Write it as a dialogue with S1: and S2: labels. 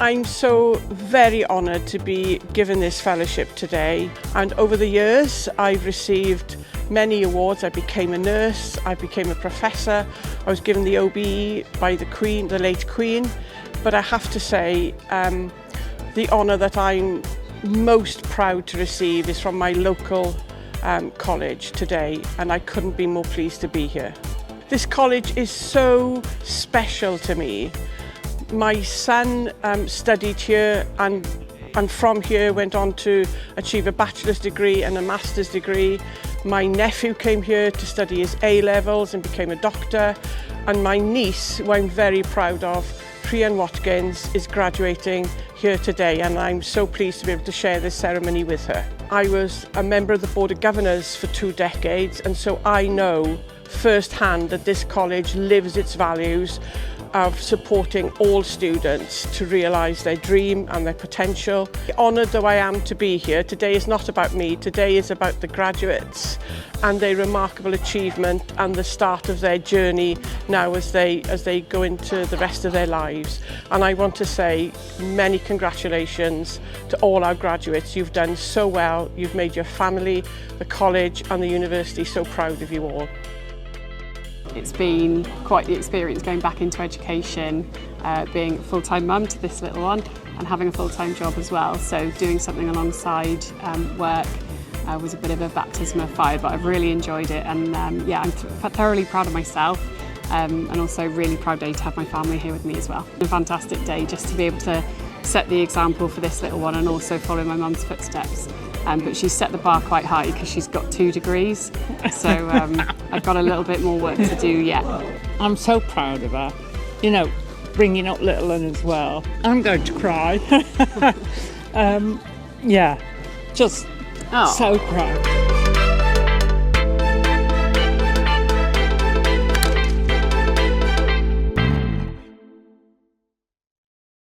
S1: I'm so very honoured to be given this fellowship today, and over the years I've received many awards. I became a nurse, I became a professor, I was given the OBE by the Queen, the late Queen, but I have to say the honour that I'm most proud to receive is from my local college today, and I couldn't be more pleased to be here. This college is so special to me. My son studied here and from here went on to achieve a bachelor's degree and a master's degree. My nephew came here to study his A-levels and became a doctor, and my niece, who I'm very proud of, Priyan Watkins, is graduating here today, and I'm so pleased to be able to share this ceremony with her. I was a member of the Board of Governors for 2 decades, and so I know firsthand that this college lives its values of supporting all students to realise their dream and their potential. Honoured though I am to be here, today is not about me, today is about the graduates and their remarkable achievement and the start of their journey now as they go into the rest of their lives. And I want to say many congratulations to all our graduates. You've done so well, you've made your family, the college and the university so proud of you all.
S2: It's been quite the experience going back into education, being a full-time mum to this little one and having a full-time job as well. So doing something alongside work was a bit of a baptism of fire, but I've really enjoyed it, and yeah, I'm thoroughly proud of myself and also really proud day to have my family here with me as well. A fantastic day just to be able to set the example for this little one and also follow my mum's footsteps. But she's set the bar quite high because she's got 2 degrees, so I've got a little bit more work to do yet.
S3: I'm so proud of her, you know, bringing up little one as well. I'm going to cry. Yeah, just so proud.